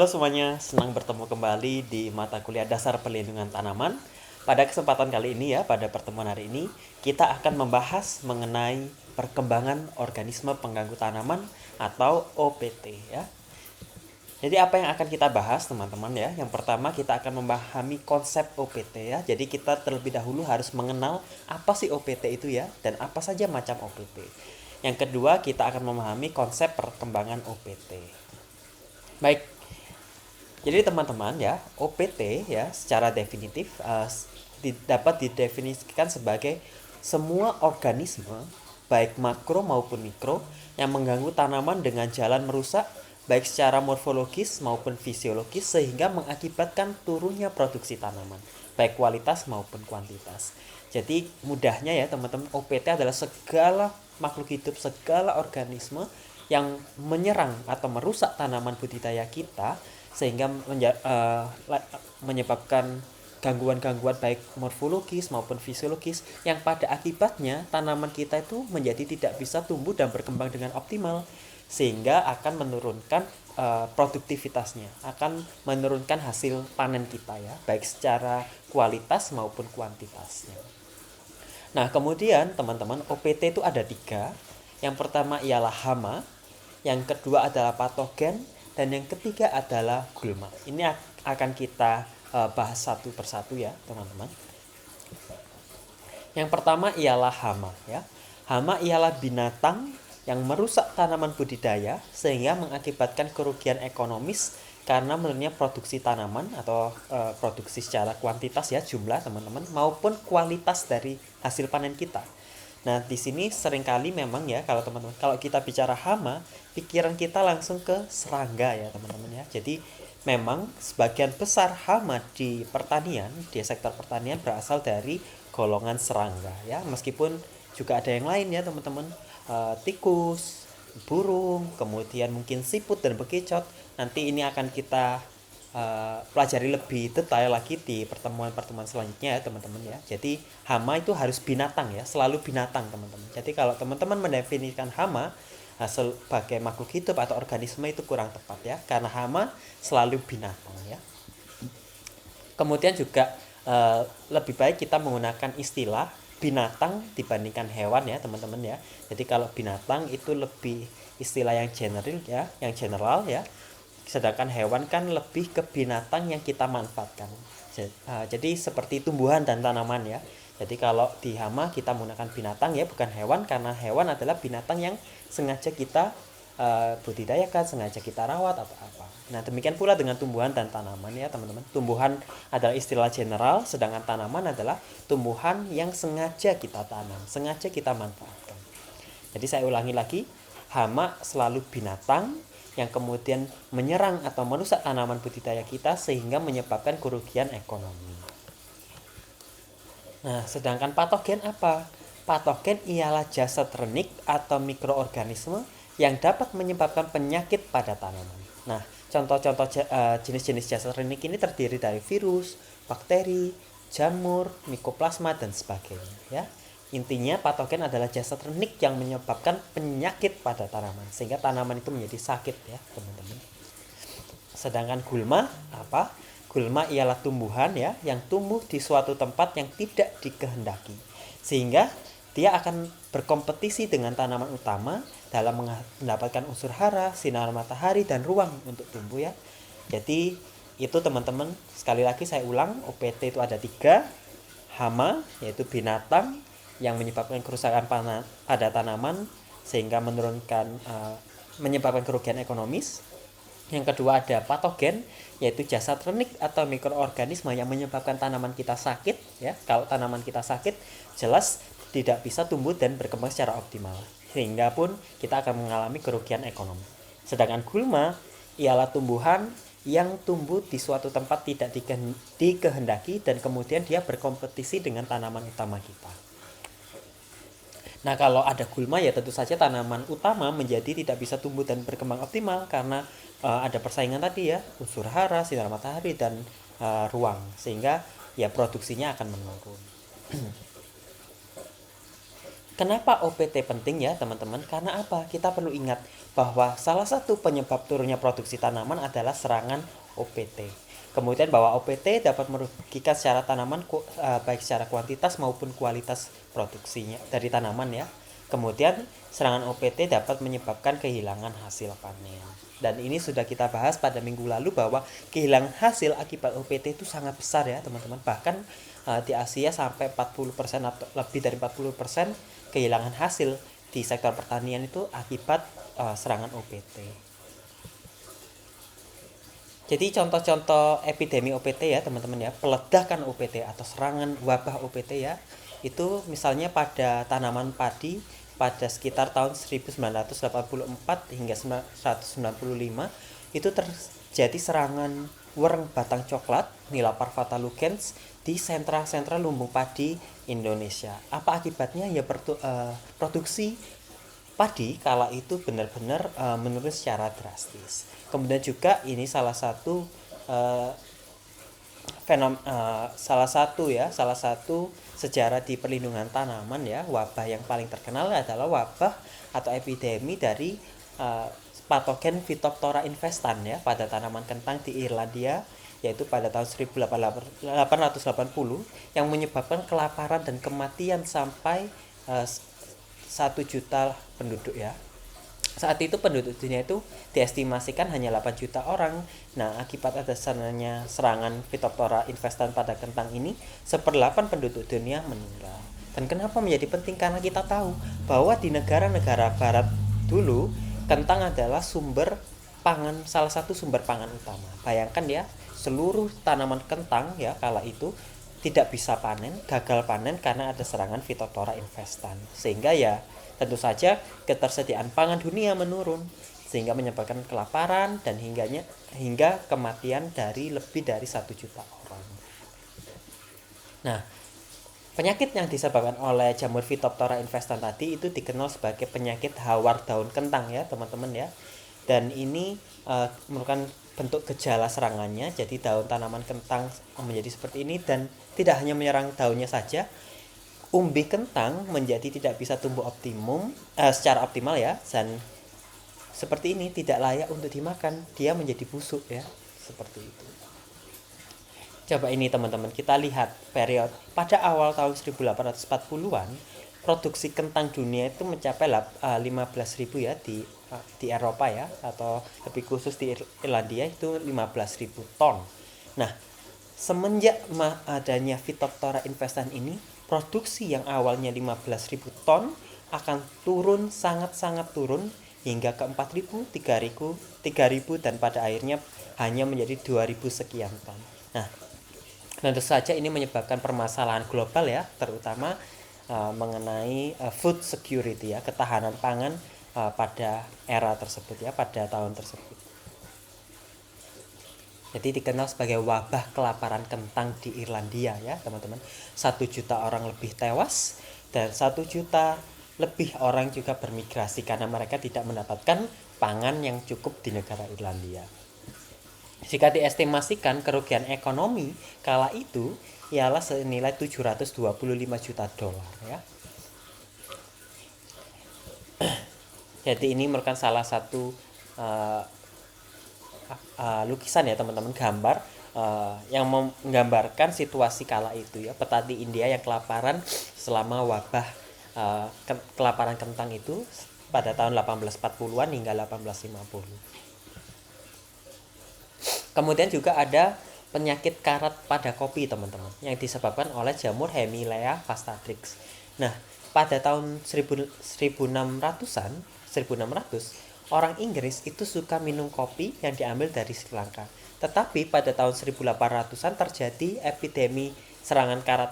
Halo semuanya, senang bertemu kembali di mata kuliah dasar perlindungan tanaman. Pada kesempatan kali ini ya, pada pertemuan hari ini, kita akan membahas mengenai perkembangan organisme pengganggu tanaman atau OPT ya. Jadi apa yang akan kita bahas teman-teman ya? Yang pertama kita akan memahami konsep OPT ya. Jadi kita terlebih dahulu harus mengenal apa sih OPT itu ya dan apa saja macam OPT. Yang kedua kita akan memahami konsep perkembangan OPT. Baik, jadi teman-teman ya, OPT ya secara definitif dapat didefinisikan sebagai semua organisme baik makro maupun mikro yang mengganggu tanaman dengan jalan merusak baik secara morfologis maupun fisiologis sehingga mengakibatkan turunnya produksi tanaman baik kualitas maupun kuantitas. Jadi mudahnya ya teman-teman, OPT adalah segala makhluk hidup, segala organisme yang menyerang atau merusak tanaman budidaya kita sehingga menyebabkan gangguan-gangguan baik morfologis maupun fisiologis yang pada akibatnya tanaman kita itu menjadi tidak bisa tumbuh dan berkembang dengan optimal sehingga akan menurunkan produktivitasnya, akan menurunkan hasil panen kita ya, baik secara kualitas maupun kuantitasnya. Nah, kemudian teman-teman, OPT itu ada 3. Yang pertama ialah hama, yang kedua adalah patogen, dan yang ketiga adalah gulma. Ini akan kita bahas satu persatu ya, teman-teman. Yang pertama ialah hama ya. Hama ialah binatang yang merusak tanaman budidaya sehingga mengakibatkan kerugian ekonomis karena menurunnya produksi tanaman atau produksi secara kuantitas ya, jumlah teman-teman, maupun kualitas dari hasil panen kita. Nah, di sini seringkali memang ya kalau kita bicara hama, pikiran kita langsung ke serangga ya, teman-teman ya. Jadi memang sebagian besar hama di pertanian, di sektor pertanian berasal dari golongan serangga ya. Meskipun juga ada yang lain ya, teman-teman. Tikus, burung, kemudian mungkin siput dan bekicot. Nanti ini akan kita pelajari lebih detail lagi di pertemuan-pertemuan selanjutnya ya teman-teman ya. Jadi hama itu harus binatang ya, selalu binatang teman-teman. Jadi kalau teman-teman mendefinisikan hama sebagai makhluk hidup atau organisme itu kurang tepat ya, karena hama selalu binatang ya. Kemudian juga lebih baik kita menggunakan istilah binatang dibandingkan hewan ya teman-teman ya. Jadi kalau binatang itu lebih istilah yang general ya, sedangkan hewan kan lebih ke binatang yang kita manfaatkan. Jadi seperti tumbuhan dan tanaman ya. Jadi kalau di hama kita menggunakan binatang ya, bukan hewan, karena hewan adalah binatang yang sengaja kita budidayakan, sengaja kita rawat atau apa. Nah, demikian pula dengan tumbuhan dan tanaman ya, teman-teman. Tumbuhan adalah istilah general, sedangkan tanaman adalah tumbuhan yang sengaja kita tanam, sengaja kita manfaatkan. Jadi saya ulangi lagi, hama selalu binatang yang kemudian menyerang atau merusak tanaman budidaya kita sehingga menyebabkan kerugian ekonomi. Nah, sedangkan patogen apa? Patogen ialah jasad renik atau mikroorganisme yang dapat menyebabkan penyakit pada tanaman. Nah, contoh-contoh jenis-jenis jasad renik ini terdiri dari virus, bakteri, jamur, mikoplasma, dan sebagainya ya. Intinya patogen adalah jasad renik yang menyebabkan penyakit pada tanaman sehingga tanaman itu menjadi sakit ya, teman-teman. Sedangkan gulma apa? Gulma ialah tumbuhan ya yang tumbuh di suatu tempat yang tidak dikehendaki sehingga dia akan berkompetisi dengan tanaman utama dalam mendapatkan unsur hara, sinar matahari, dan ruang untuk tumbuh ya. Jadi itu teman-teman, sekali lagi saya ulang, OPT itu ada 3. Hama yaitu binatang yang menyebabkan kerusakan pada tanaman sehingga menyebabkan kerugian ekonomis. Yang kedua ada patogen yaitu jasad renik atau mikroorganisme yang menyebabkan tanaman kita sakit ya. Kalau tanaman kita sakit jelas tidak bisa tumbuh dan berkembang secara optimal sehingga pun kita akan mengalami kerugian ekonomi. Sedangkan gulma ialah tumbuhan yang tumbuh di suatu tempat tidak dikehendaki dan kemudian dia berkompetisi dengan tanaman utama kita. Nah, kalau ada gulma ya tentu saja tanaman utama menjadi tidak bisa tumbuh dan berkembang optimal karena ada persaingan tadi ya, unsur hara, sinar matahari, dan ruang, sehingga ya produksinya akan menurun. Kenapa OPT penting ya teman-teman? Karena apa? Kita perlu ingat bahwa salah satu penyebab turunnya produksi tanaman adalah serangan OPT. Kemudian bahwa OPT dapat merugikan secara tanaman baik secara kuantitas maupun kualitas produksinya dari tanaman ya. Kemudian serangan OPT dapat menyebabkan kehilangan hasil panen. Dan ini sudah kita bahas pada minggu lalu bahwa kehilangan hasil akibat OPT itu sangat besar ya teman-teman. Bahkan di Asia sampai 40% atau lebih dari 40% kehilangan hasil di sektor pertanian itu akibat serangan OPT. Jadi contoh-contoh epidemi OPT ya teman-teman ya, peledakan OPT atau serangan wabah OPT ya, itu misalnya pada tanaman padi pada sekitar tahun 1984 hingga 1995 itu terjadi serangan wereng batang coklat Nila parvata lugens di sentra-sentra lumbung padi Indonesia. Apa akibatnya? Ya produksi padi kala itu benar-benar menurun secara drastis. Kemudian juga ini salah satu salah satu sejarah di perlindungan tanaman ya, wabah yang paling terkenal adalah wabah atau epidemi dari patogen Phytophthora infestan ya pada tanaman kentang di Irlandia, yaitu pada tahun 1880 yang menyebabkan kelaparan dan kematian sampai 1 juta penduduk ya. Saat itu penduduk dunia itu diestimasikan hanya 8 juta orang. Nah, akibat adanya serangan Phytophthora infestan pada kentang ini, 1/8 penduduk dunia meninggal. Dan kenapa menjadi penting? Karena kita tahu bahwa di negara-negara barat dulu, kentang adalah salah satu sumber pangan utama. Bayangkan ya, seluruh tanaman kentang ya kala itu tidak bisa panen, gagal panen karena ada serangan Phytophthora infestan. Sehingga ya tentu saja ketersediaan pangan dunia menurun sehingga menyebabkan kelaparan dan hingga kematian dari lebih dari 1 juta orang. Nah, penyakit yang disebabkan oleh jamur Phytophthora infestan tadi itu dikenal sebagai penyakit hawar daun kentang ya teman-teman ya. Dan ini merupakan bentuk gejala serangannya. Jadi daun tanaman kentang menjadi seperti ini dan tidak hanya menyerang daunnya saja, umbi kentang menjadi tidak bisa tumbuh secara optimal ya, dan seperti ini tidak layak untuk dimakan, dia menjadi busuk ya, seperti itu. Coba ini teman-teman, kita lihat periode pada awal tahun 1840-an, produksi kentang dunia itu mencapai 15.000 ya di Eropa ya, atau lebih khusus di Irlandia itu 15.000 ton. Nah, semenjak adanya Phytophthora infestan ini, produksi yang awalnya 15.000 ton akan turun, sangat-sangat turun hingga ke 4.000, 3.000 dan pada akhirnya hanya menjadi 2.000 sekian ton. Nah, tentu saja ini menyebabkan permasalahan global ya, terutama mengenai food security ya, ketahanan pangan pada era tersebut ya, pada tahun tersebut. Jadi dikenal sebagai wabah kelaparan kentang di Irlandia ya teman-teman. 1 juta orang lebih tewas dan 1 juta lebih orang juga bermigrasi karena mereka tidak mendapatkan pangan yang cukup di negara Irlandia. Jika diestimasikan kerugian ekonomi kala itu ialah senilai 725 juta dolar ya. Jadi ini merupakan salah satu lukisan ya teman-teman, gambar yang menggambarkan situasi kala itu ya, petani India yang kelaparan selama wabah kelaparan kentang itu pada tahun 1840-an hingga 1850. Kemudian juga ada penyakit karat pada kopi teman-teman yang disebabkan oleh jamur Hemilea fastatrix. Nah, pada tahun 1600-an, 1600 orang Inggris itu suka minum kopi yang diambil dari Sri Lanka. Tetapi pada tahun 1800-an terjadi epidemi serangan karat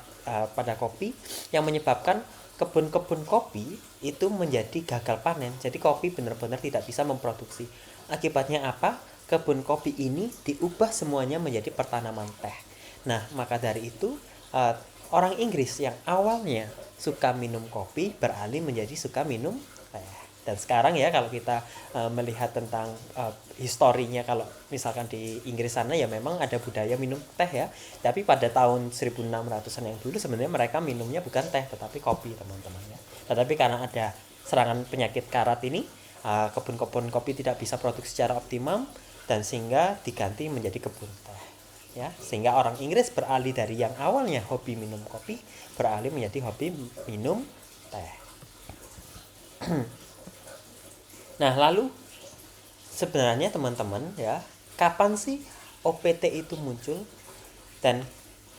pada kopi yang menyebabkan kebun-kebun kopi itu menjadi gagal panen. Jadi kopi benar-benar tidak bisa memproduksi. Akibatnya apa? Kebun kopi ini diubah semuanya menjadi pertanaman teh. Nah, maka dari itu orang Inggris yang awalnya suka minum kopi beralih menjadi suka minum teh. Dan sekarang ya kalau kita melihat tentang historinya, kalau misalkan di Inggris sana ya memang ada budaya minum teh ya. Tapi pada tahun 1600-an yang dulu sebenarnya mereka minumnya bukan teh tetapi kopi teman-teman ya. Tetapi karena ada serangan penyakit karat ini, kebun-kebun kopi tidak bisa produksi secara optimum dan sehingga diganti menjadi kebun teh. Ya, sehingga orang Inggris beralih dari yang awalnya hobi minum kopi beralih menjadi hobi minum teh. Nah, lalu sebenarnya teman-teman ya, kapan sih OPT itu muncul dan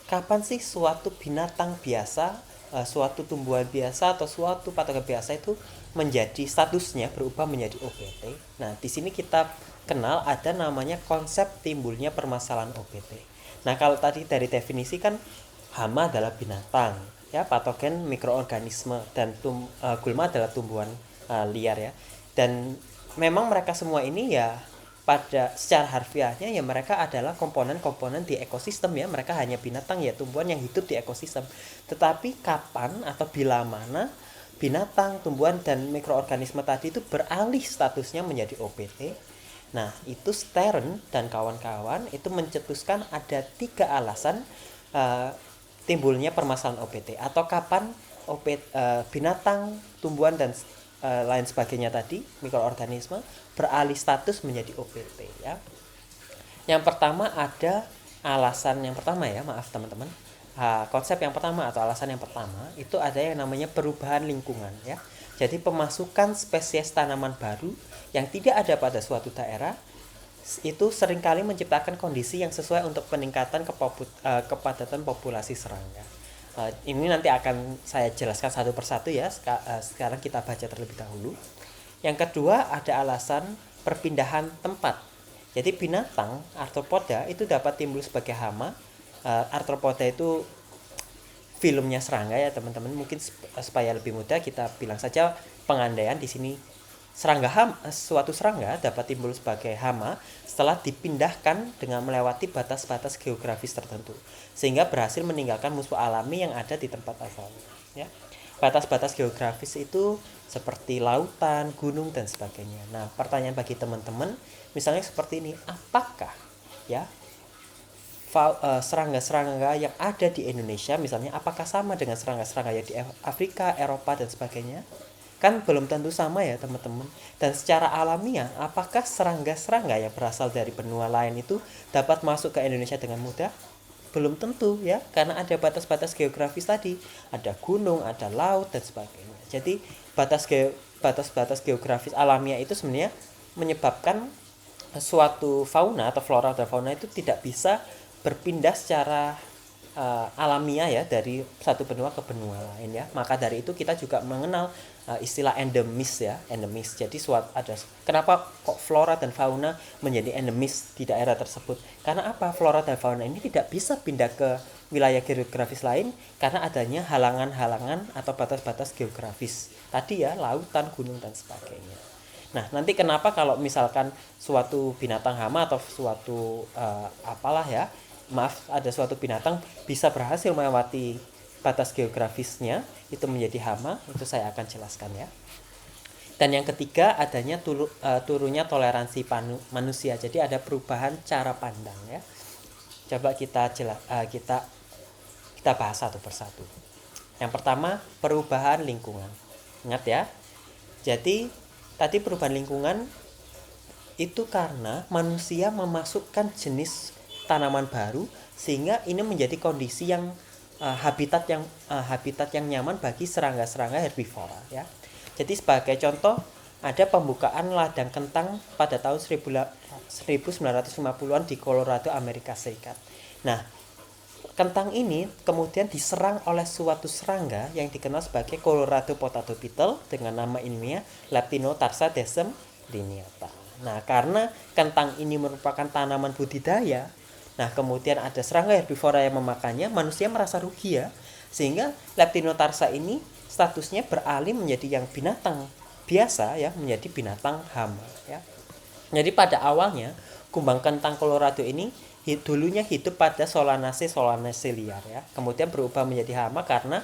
kapan sih suatu binatang biasa, suatu tumbuhan biasa atau suatu patogen biasa itu menjadi statusnya berubah menjadi OPT. Nah, di sini kita kenal ada namanya konsep timbulnya permasalahan OPT. Nah, kalau tadi dari definisi kan hama adalah binatang, ya, patogen mikroorganisme dan gulma adalah tumbuhan liar ya. Dan memang mereka semua ini ya pada secara harfiahnya ya mereka adalah komponen-komponen di ekosistem ya, mereka hanya binatang ya, tumbuhan yang hidup di ekosistem. Tetapi kapan atau bila mana binatang, tumbuhan dan mikroorganisme tadi itu beralih statusnya menjadi OPT. Nah, itu Stern dan kawan-kawan itu mencetuskan ada 3 alasan timbulnya permasalahan OPT atau kapan binatang, tumbuhan dan lain sebagainya tadi, mikroorganisme beralih status menjadi OPT ya. Yang pertama ada alasan yang pertama ya, maaf teman-teman. Konsep yang pertama atau alasan yang pertama itu ada yang namanya perubahan lingkungan ya. Jadi pemasukan spesies tanaman baru yang tidak ada pada suatu daerah itu seringkali menciptakan kondisi yang sesuai untuk peningkatan kepadatan populasi serangga. Ini nanti akan saya jelaskan satu persatu ya. Sekarang kita baca terlebih dahulu. Yang kedua ada alasan perpindahan tempat. Jadi binatang arthropoda itu dapat timbul sebagai hama. Arthropoda itu filmnya serangga ya teman-teman. Mungkin supaya lebih mudah kita bilang saja pengandaian di sini. Suatu serangga dapat timbul sebagai hama setelah dipindahkan dengan melewati batas-batas geografis tertentu sehingga berhasil meninggalkan musuh alami yang ada di tempat asalnya ya. Batas-batas geografis itu seperti lautan, gunung dan sebagainya. Nah, pertanyaan bagi teman-teman misalnya seperti ini, apakah ya serangga-serangga yang ada di Indonesia misalnya apakah sama dengan serangga-serangga yang di Afrika, Eropa dan sebagainya? Kan belum tentu sama ya teman-teman. Dan secara alamiah apakah serangga-serangga yang berasal dari benua lain itu dapat masuk ke Indonesia dengan mudah? Belum tentu ya, karena ada batas-batas geografis tadi, ada gunung, ada laut dan sebagainya. Jadi batas-batas geografis alamiah itu sebenarnya menyebabkan suatu fauna atau flora dan fauna itu tidak bisa berpindah secara alamiah ya dari satu benua ke benua lain ya. Maka dari itu kita juga mengenal istilah endemis ya, endemis. Jadi kenapa kok flora dan fauna menjadi endemis di daerah tersebut? Karena apa? Flora dan fauna ini tidak bisa pindah ke wilayah geografis lain karena adanya halangan-halangan atau batas-batas geografis. Tadi ya, lautan, gunung dan sebagainya. Nah, nanti kenapa kalau misalkan suatu binatang hama atau suatu ada suatu binatang bisa berhasil melewati batas geografisnya itu menjadi hama, itu saya akan jelaskan ya. Dan yang ketiga adanya turunnya toleransi manusia. Jadi ada perubahan cara pandang ya. Coba kita bahas satu persatu. Yang pertama, perubahan lingkungan. Ingat ya. Jadi tadi perubahan lingkungan itu karena manusia memasukkan jenis tanaman baru sehingga ini menjadi kondisi yang habitat yang nyaman bagi serangga-serangga herbivora ya. Jadi sebagai contoh ada pembukaan ladang kentang pada tahun 1950-an di Colorado, Amerika Serikat. Nah, kentang ini kemudian diserang oleh suatu serangga yang dikenal sebagai Colorado potato beetle dengan nama ilmiah Leptinotarsa desem lineata. Nah, karena kentang ini merupakan tanaman budidaya, nah kemudian ada serangga herbivora yang memakannya, manusia merasa rugi ya, sehingga Leptinotarsa ini statusnya beralih menjadi yang binatang biasa ya, menjadi binatang hama ya. Jadi pada awalnya kumbang kentang Colorado ini dulunya hidup pada Solanaceae liar ya, kemudian berubah menjadi hama karena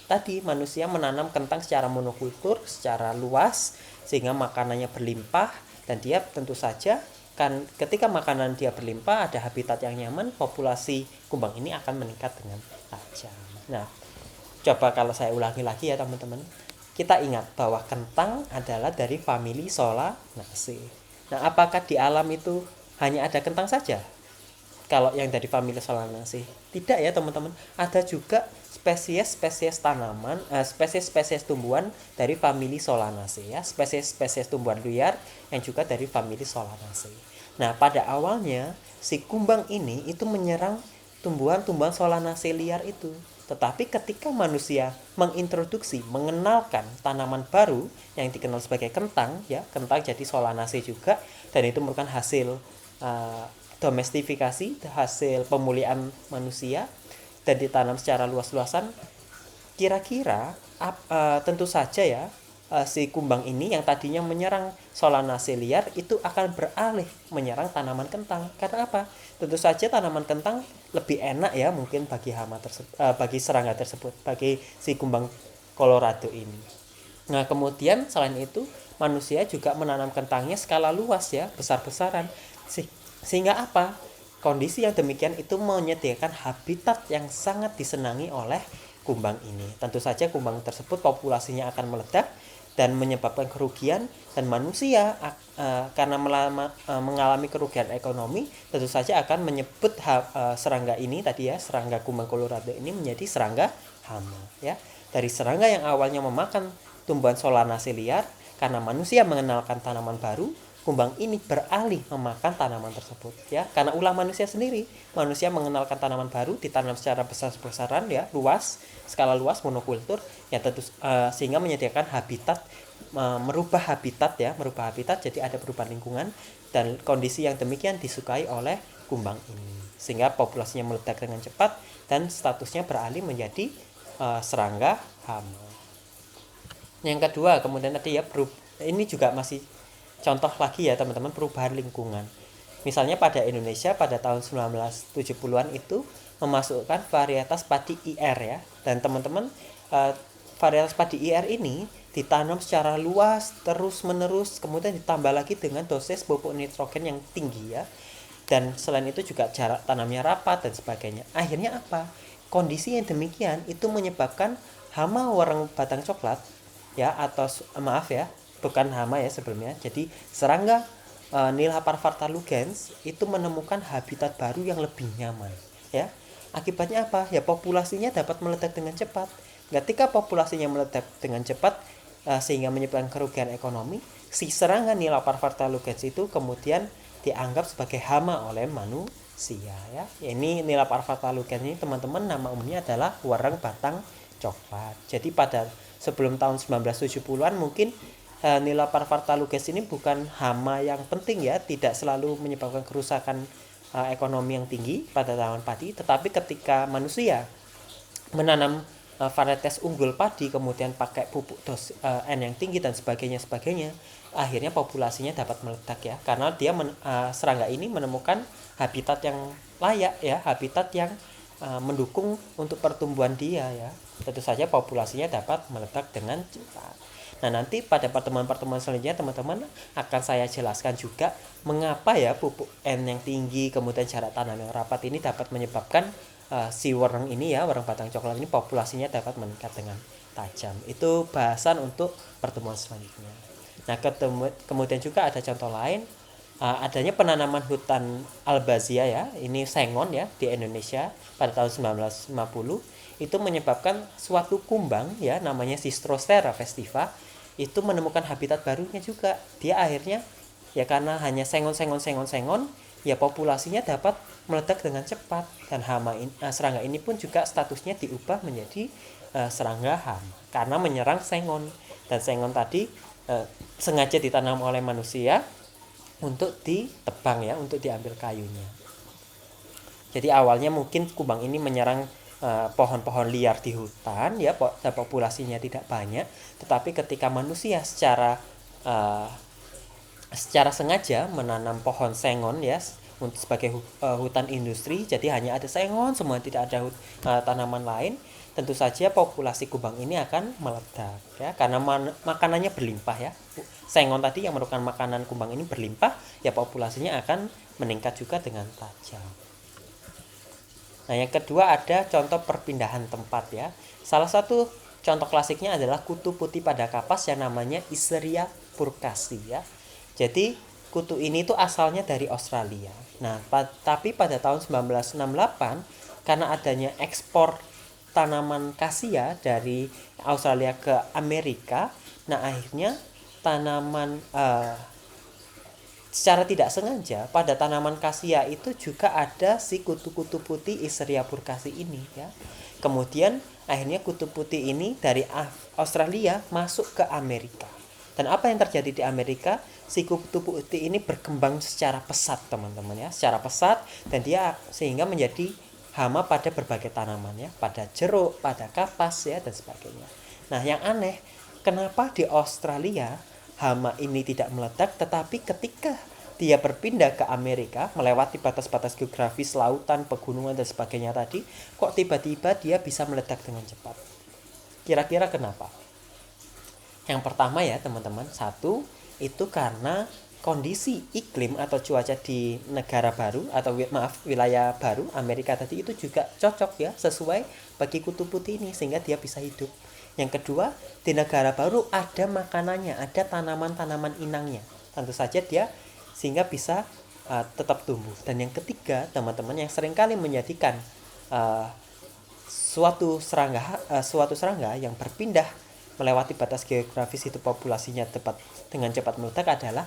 tadi manusia menanam kentang secara monokultur secara luas sehingga makanannya berlimpah, dan dia tentu saja kan ketika makanan dia berlimpah, ada habitat yang nyaman, populasi kumbang ini akan meningkat dengan tajam. Nah, coba kalau saya ulangi lagi ya teman-teman. kita ingat bahwa kentang adalah dari famili Solanaceae. Nah, apakah di alam itu hanya ada kentang saja? Kalau yang dari famili Solanaceae, tidak ya teman-teman. Ada juga spesies-spesies tanaman, spesies-spesies tumbuhan dari famili Solanaceae ya, spesies-spesies tumbuhan liar yang juga dari famili Solanaceae. Nah, pada awalnya si kumbang ini itu menyerang tumbuhan-tumbuhan Solanaceae liar itu. Tetapi ketika manusia mengintroduksi, mengenalkan tanaman baru yang dikenal sebagai kentang, ya, kentang jadi Solanaceae juga, dan itu merupakan hasil domestifikasi, hasil pemulihan manusia dan ditanam secara luas-luasan. Kira-kira tentu saja ya, si kumbang ini yang tadinya menyerang Solanaceae liar itu akan beralih menyerang tanaman kentang. Karena apa? Tentu saja tanaman kentang lebih enak ya mungkin bagi hama tersebut, bagi serangga tersebut, bagi si kumbang Colorado ini. Nah, kemudian selain itu manusia juga menanam kentangnya skala luas ya, besar-besaran. Sehingga apa? Kondisi yang demikian itu menyediakan habitat yang sangat disenangi oleh kumbang ini. Tentu saja kumbang tersebut populasinya akan meledak dan menyebabkan kerugian, dan manusia karena mengalami kerugian ekonomi tentu saja akan menyebut serangga ini tadi ya, serangga kumbang Colorado ini menjadi serangga hama ya. Dari serangga yang awalnya memakan tumbuhan Solanaceae liar, karena manusia mengenalkan tanaman baru, kumbang ini beralih memakan tanaman tersebut ya, karena ulah manusia sendiri. Manusia mengenalkan tanaman baru, ditanam secara besar-besaran ya, luas, skala luas, monokultur ya, tentu sehingga menyediakan habitat, merubah habitat jadi ada perubahan lingkungan, dan kondisi yang demikian disukai oleh kumbang ini sehingga populasinya meledak dengan cepat dan statusnya beralih menjadi serangga hama. Yang kedua, kemudian tadi ya, ini juga masih contoh lagi ya teman-teman, perubahan lingkungan. Misalnya pada Indonesia pada tahun 1970-an itu memasukkan varietas padi IR ya. Dan teman-teman, varietas padi IR ini ditanam secara luas terus-menerus, kemudian ditambah lagi dengan dosis pupuk nitrogen yang tinggi ya. Dan selain itu juga jarak tanamnya rapat dan sebagainya. Akhirnya apa? Kondisi yang demikian itu menyebabkan hama warang batang coklat ya, atau maaf ya, bukan hama ya sebelumnya. Jadi serangga Nila parvarta lugens itu menemukan habitat baru yang lebih nyaman ya. Akibatnya apa? Ya populasinya dapat meledak dengan cepat. Ketika populasinya meledak dengan cepat sehingga menyebabkan kerugian ekonomi, si serangga Nila parvarta lugens itu kemudian dianggap sebagai hama oleh manusia ya. Ini Nila parvarta lugens ini teman-teman nama umumnya adalah warang batang coklat. Jadi pada sebelum tahun 1970-an mungkin Nila parvarta lugens ini bukan hama yang penting ya, tidak selalu menyebabkan kerusakan ekonomi yang tinggi pada tanaman padi. Tetapi ketika manusia menanam varietas unggul padi, kemudian pakai pupuk N yang tinggi dan sebagainya, akhirnya populasinya dapat meledak ya, karena dia serangga ini menemukan habitat yang layak ya, habitat yang mendukung untuk pertumbuhan dia ya. Tentu saja populasinya dapat meledak dengan cepat. Nah, nanti pada pertemuan-pertemuan selanjutnya teman-teman akan saya jelaskan juga mengapa ya pupuk N yang tinggi kemudian jarak tanam yang rapat ini dapat menyebabkan si warang ini ya, warang batang coklat ini populasinya dapat meningkat dengan tajam. Itu bahasan untuk pertemuan selanjutnya. Nah, kemudian juga ada contoh lain, adanya penanaman hutan albazia ya, ini sengon ya di Indonesia pada tahun 1950, itu menyebabkan suatu kumbang ya namanya Cistrostera festiva itu menemukan habitat barunya juga. Dia akhirnya ya karena hanya sengon ya populasinya dapat meledak dengan cepat, dan serangga ini pun juga statusnya diubah menjadi serangga hama karena menyerang sengon, dan sengon tadi sengaja ditanam oleh manusia untuk ditebang ya, untuk diambil kayunya. Jadi awalnya mungkin kumbang ini menyerang pohon-pohon liar di hutan ya, populasinya tidak banyak, tetapi ketika manusia secara sengaja menanam pohon sengon ya untuk sebagai hutan industri, jadi hanya ada sengon semua, tidak ada tanaman lain, tentu saja populasi kumbang ini akan meledak ya, karena makanannya berlimpah ya. Sengon tadi yang merupakan makanan kumbang ini berlimpah ya, populasinya akan meningkat juga dengan tajam. Nah, yang kedua ada contoh perpindahan tempat ya. Salah satu contoh klasiknya adalah kutu putih pada kapas yang namanya Escherichia burkasi ya. Jadi kutu ini tuh asalnya dari Australia. Nah, tapi pada tahun 1968 karena adanya ekspor tanaman kasia dari Australia ke Amerika, nah akhirnya tanaman secara tidak sengaja pada tanaman kasia itu juga ada si kutu-kutu putih Escherichia burkasi ini ya. Kemudian akhirnya kutu putih ini dari Australia masuk ke Amerika. Dan apa yang terjadi di Amerika? Si kutu putih ini berkembang secara pesat teman-teman ya, secara pesat, dan dia sehingga menjadi hama pada berbagai tanaman ya, pada jeruk, pada kapas ya dan sebagainya. Nah, yang aneh, kenapa di Australia hama ini tidak meledak, tetapi ketika dia berpindah ke Amerika melewati batas-batas geografis, lautan, pegunungan dan sebagainya tadi, kok tiba-tiba dia bisa meledak dengan cepat? Kira-kira kenapa? Yang pertama ya teman-teman, satu itu karena kondisi iklim atau cuaca di negara baru atau wilayah baru Amerika tadi itu juga cocok ya, sesuai bagi kutu putih ini sehingga dia bisa hidup. Yang kedua, di negara baru ada makanannya, ada tanaman-tanaman inangnya. Tentu saja dia sehingga bisa tetap tumbuh. Dan yang ketiga, teman-teman, yang seringkali menjadikan suatu serangga yang berpindah melewati batas geografis itu populasinya dengan cepat meledak adalah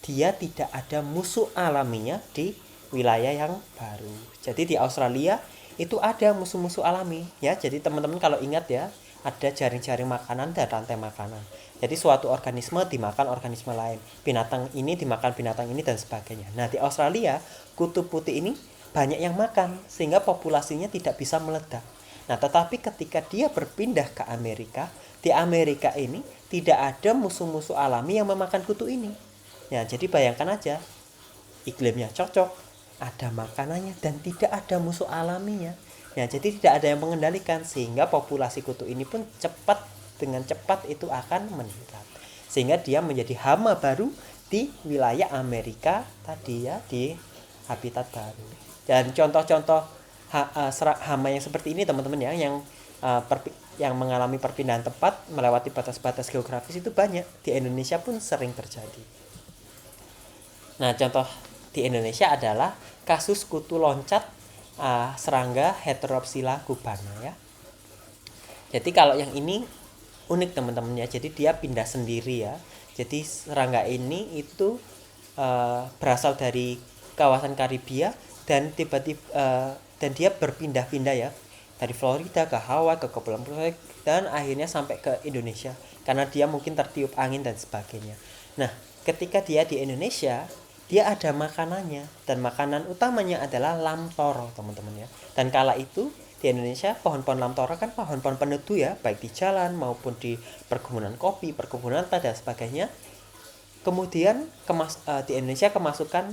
dia tidak ada musuh alaminya di wilayah yang baru. Jadi di Australia itu ada musuh-musuh alami ya. Jadi teman-teman kalau ingat ya, ada jaring-jaring makanan dan rantai makanan. Jadi suatu organisme dimakan organisme lain, binatang ini dimakan binatang ini dan sebagainya. Nah, di Australia kutu putih ini banyak yang makan sehingga populasinya tidak bisa meledak. Nah, tetapi ketika dia berpindah ke Amerika, di Amerika ini tidak ada musuh-musuh alami yang memakan kutu ini. Ya, jadi bayangkan aja, iklimnya cocok, ada makanannya dan tidak ada musuh alaminya. Ya, jadi tidak ada yang mengendalikan sehingga populasi kutu ini pun dengan cepat itu akan meningkat. Sehingga dia menjadi hama baru di wilayah Amerika tadi ya, di habitat baru. Dan contoh-contoh hama yang seperti ini teman-teman ya, yang mengalami perpindahan tempat melewati batas-batas geografis itu banyak. Di Indonesia pun sering terjadi. Nah, contoh di Indonesia adalah kasus kutu loncat serangga Heteropsila cubana ya. Jadi kalau yang ini unik teman-teman ya. Jadi dia pindah sendiri ya. Jadi serangga ini itu berasal dari kawasan Karibia dan tiba-tiba dan dia berpindah-pindah ya, dari Florida ke Hawaii ke Kepulauan Pacific dan akhirnya sampai ke Indonesia karena dia mungkin tertiup angin dan sebagainya. Nah, ketika dia di Indonesia, dia ada makanannya dan makanan utamanya adalah lamtoro teman-teman ya. Dan kala itu di Indonesia pohon-pohon lamtoro kan pohon-pohon peneduh ya, baik di jalan maupun di perkebunan kopi, perkebunan teh dan sebagainya. Kemudian di Indonesia kemasukan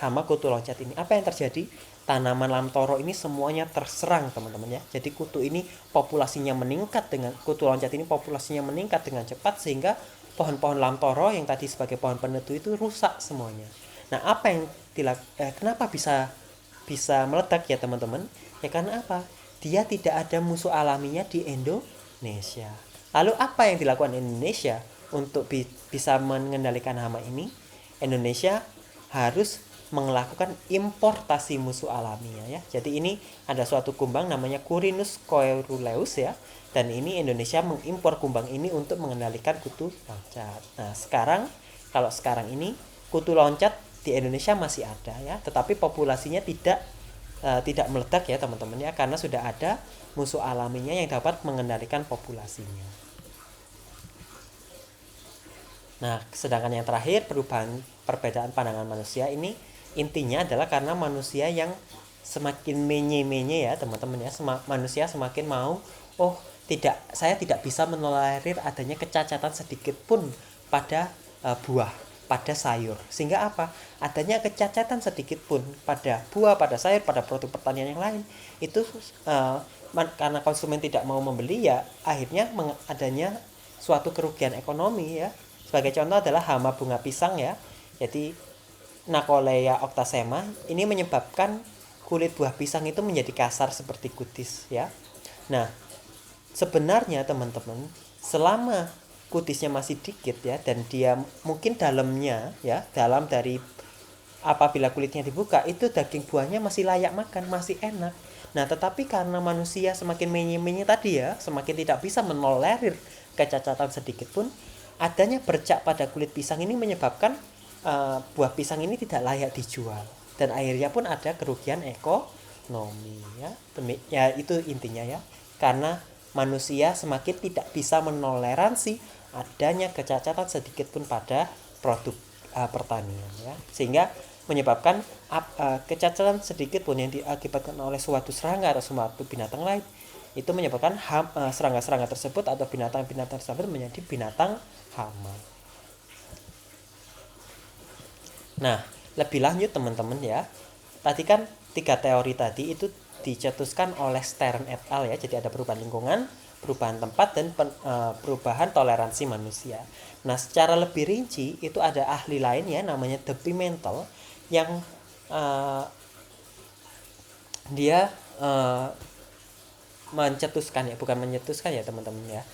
hama kutu loncat ini. Apa yang terjadi? Tanaman lamtoro ini semuanya terserang teman-teman ya. Jadi kutu loncat ini populasinya meningkat dengan cepat sehingga pohon-pohon lamtoro yang tadi sebagai pohon peneduh itu rusak semuanya. Nah, kenapa bisa meledak ya teman-teman? Ya karena apa? Dia tidak ada musuh alaminya di Indonesia. Lalu apa yang dilakukan Indonesia untuk bisa mengendalikan hama ini? Indonesia harus melakukan importasi musuh alaminya ya. Jadi ini ada suatu kumbang namanya Curinus coeruleus ya. Dan ini Indonesia mengimpor kumbang ini untuk mengendalikan kutu loncat. Nah, kalau sekarang ini kutu loncat di Indonesia masih ada ya, tetapi populasinya tidak meledak ya teman-teman ya, karena sudah ada musuh alaminya yang dapat mengendalikan populasinya. Nah, sedangkan yang terakhir perbedaan pandangan manusia ini intinya adalah karena manusia yang semakin menye-menye ya teman-teman ya, manusia semakin mau saya tidak bisa menolerir adanya kecacatan sedikit pun pada buah, pada sayur. Sehingga apa? Adanya kecacatan sedikit pun pada buah, pada sayur, pada produk pertanian yang lain itu karena konsumen tidak mau membeli ya akhirnya adanya suatu kerugian ekonomi ya. Sebagai contoh adalah hama bunga pisang ya. Jadi Nacolea octasema ini menyebabkan kulit buah pisang itu menjadi kasar seperti kutis ya. Nah, sebenarnya teman-teman, selama kutisnya masih dikit ya, dan dia mungkin dalamnya ya, dalam dari apabila kulitnya dibuka itu daging buahnya masih layak makan, masih enak. Nah, tetapi karena manusia semakin menye-menye tadi ya, semakin tidak bisa menolerir kecacatan sedikit pun, adanya bercak pada kulit pisang ini menyebabkan buah pisang ini tidak layak dijual, dan akhirnya pun ada kerugian ekonomi ya. Ya itu intinya ya. Karena manusia semakin tidak bisa menoleransi adanya kecacatan sedikit pun pada produk pertanian ya, sehingga menyebabkan kecacatan sedikit pun yang diakibatkan oleh suatu serangga atau suatu binatang lain itu menyebabkan serangga-serangga tersebut atau binatang-binatang tersebut menjadi binatang hama. Nah, lebih lanjut teman-teman ya, tadi kan 3 teori tadi itu dicetuskan oleh Stern et al. Ya, jadi ada perubahan lingkungan, perubahan tempat, dan perubahan toleransi manusia. Nah, secara lebih rinci itu ada ahli lain ya, namanya De Pimentel, yang dia mencetuskan ya, bukan menyetuskan ya teman-teman ya,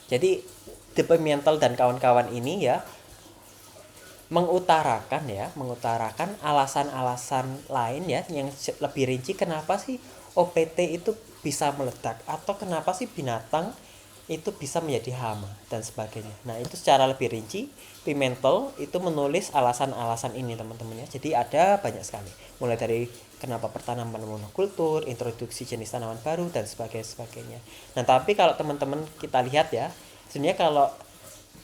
jadi De Pimentel dan kawan-kawan ini ya mengutarakan alasan-alasan lain ya yang lebih rinci kenapa sih OPT itu bisa meledak, atau kenapa sih binatang itu bisa menjadi hama dan sebagainya. Nah, itu secara lebih rinci Pimentel itu menulis alasan-alasan ini teman-teman ya. Jadi ada banyak sekali, mulai dari kenapa pertanaman monokultur, introduksi jenis tanaman baru, dan sebagainya. Nah, tapi kalau teman-teman kita lihat ya, sebenarnya kalau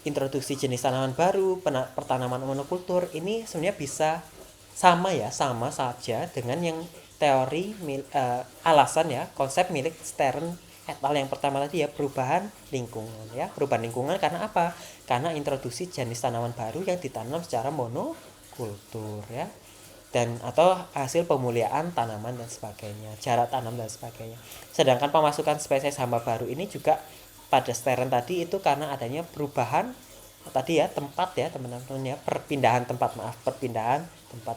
introduksi jenis tanaman baru, pertanaman monokultur ini sebenarnya bisa sama saja dengan yang teori alasan ya, konsep milik Stern et al. Yang pertama tadi ya, perubahan lingkungan ya. Perubahan lingkungan karena apa? Karena introduksi jenis tanaman baru yang ditanam secara monokultur ya, dan atau hasil pemuliaan tanaman dan sebagainya, jarak tanam dan sebagainya. Sedangkan pemasukan spesies hama baru ini juga pada Stern tadi itu karena adanya perubahan tadi ya, tempat ya teman-teman ya, perpindahan tempat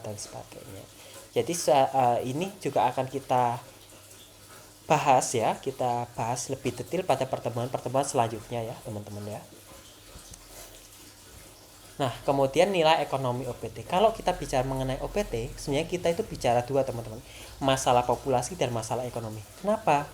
dan sebagainya. Jadi ini juga akan kita bahas lebih detail pada pertemuan selanjutnya ya teman-teman ya. Nah, kemudian nilai ekonomi OPT. Kalau kita bicara mengenai OPT, sebenarnya kita itu bicara dua teman-teman, masalah populasi dan masalah ekonomi. Kenapa?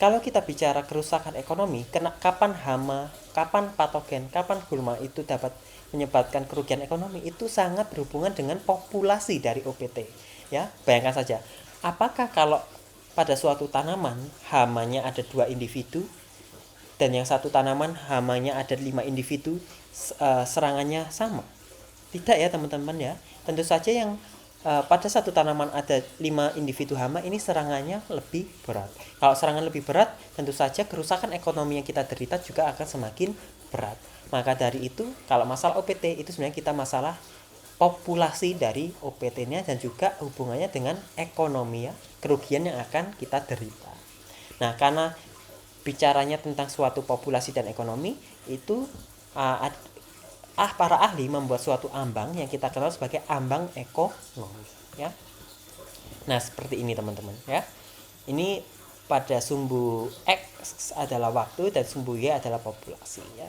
Kalau kita bicara kerusakan ekonomi, kapan hama, kapan patogen, kapan gulma itu dapat menyebabkan kerugian ekonomi, itu sangat berhubungan dengan populasi dari OPT. Ya, bayangkan saja, apakah kalau pada suatu tanaman hamanya ada 2 individu dan yang satu tanaman hamanya ada 5 individu, serangannya sama? Tidak ya teman-teman ya. Tentu saja yang pada satu tanaman ada 5 individu hama ini serangannya lebih berat. Kalau serangan lebih berat, tentu saja kerusakan ekonomi yang kita derita juga akan semakin berat. Maka dari itu, kalau masalah OPT itu sebenarnya kita masalah populasi dari OPT-nya dan juga hubungannya dengan ekonomi ya, kerugian yang akan kita derita. Nah, karena bicaranya tentang suatu populasi dan ekonomi itu para ahli membuat suatu ambang yang kita kenal sebagai ambang ekonomi ya. Nah, seperti ini teman-teman ya. Ini pada sumbu X adalah waktu dan sumbu Y adalah populasi ya.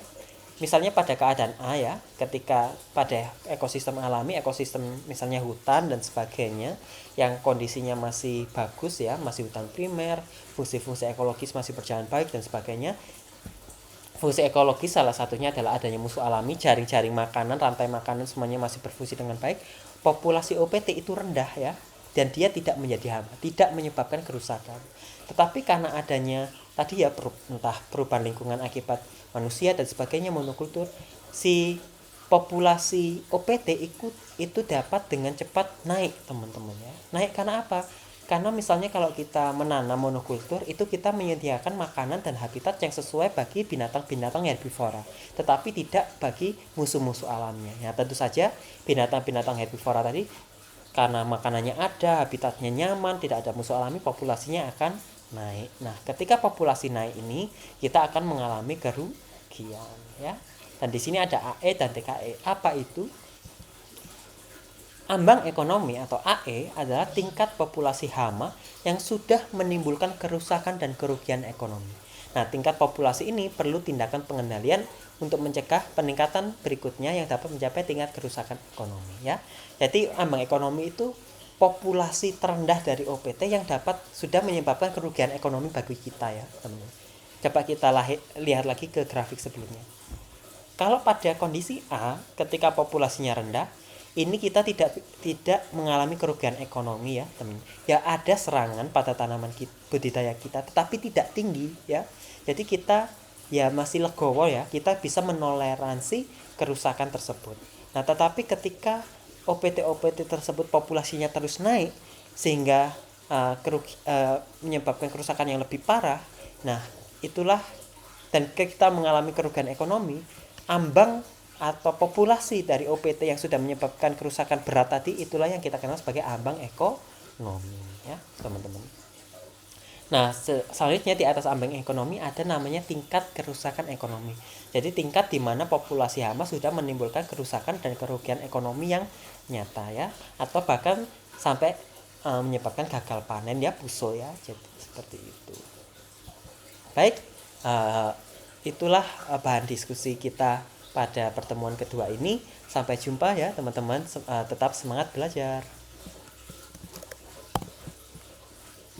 Misalnya pada keadaan A ya, ketika pada ekosistem alami, ekosistem misalnya hutan dan sebagainya yang kondisinya masih bagus ya, masih hutan primer, fungsi-fungsi ekologis masih berjalan baik dan sebagainya. Fungsi ekologis salah satunya adalah adanya musuh alami, jaring-jaring makanan, rantai makanan semuanya masih berfungsi dengan baik. Populasi OPT itu rendah ya, dan dia tidak menjadi hama, tidak menyebabkan kerusakan. Tetapi karena adanya tadi ya entah perubahan lingkungan akibat manusia dan sebagainya, monokultur, si populasi OPT itu dapat dengan cepat naik teman-teman ya. Naik karena apa? Karena misalnya kalau kita menanam monokultur itu kita menyediakan makanan dan habitat yang sesuai bagi binatang-binatang herbivora, tetapi tidak bagi musuh-musuh alamnya. Ya, tentu saja binatang-binatang herbivora tadi karena makanannya ada, habitatnya nyaman, tidak ada musuh alami, populasinya akan naik. Nah, ketika populasi naik ini kita akan mengalami kerugian ya. Dan di sini ada AE dan TKE. Apa itu? Ambang ekonomi atau AE adalah tingkat populasi hama yang sudah menimbulkan kerusakan dan kerugian ekonomi. Nah, tingkat populasi ini perlu tindakan pengendalian untuk mencegah peningkatan berikutnya yang dapat mencapai tingkat kerusakan ekonomi ya. Jadi ambang ekonomi itu populasi terendah dari OPT yang dapat sudah menyebabkan kerugian ekonomi bagi kita ya, teman-teman. Coba kita lihat lagi ke grafik sebelumnya. Kalau pada kondisi A, ketika populasinya rendah, ini kita tidak mengalami kerugian ekonomi ya, teman. Ya ada serangan pada tanaman budidaya kita, tetapi tidak tinggi ya. Jadi kita ya masih legowo ya, kita bisa menoleransi kerusakan tersebut. Nah, tetapi ketika OPT tersebut populasinya terus naik sehingga menyebabkan kerusakan yang lebih parah, nah itulah dan kita mengalami kerugian ekonomi, ambang atau populasi dari OPT yang sudah menyebabkan kerusakan berat tadi itulah yang kita kenal sebagai ambang ekonomi ya, teman-teman. Nah, selanjutnya di atas ambang ekonomi ada namanya tingkat kerusakan ekonomi. Jadi tingkat di mana populasi hama sudah menimbulkan kerusakan dan kerugian ekonomi yang nyata ya, atau bahkan sampai menyebabkan gagal panen ya, puso ya. Jadi seperti itu. Baik, itulah bahan diskusi kita pada pertemuan kedua ini. Sampai jumpa ya teman-teman, tetap semangat belajar.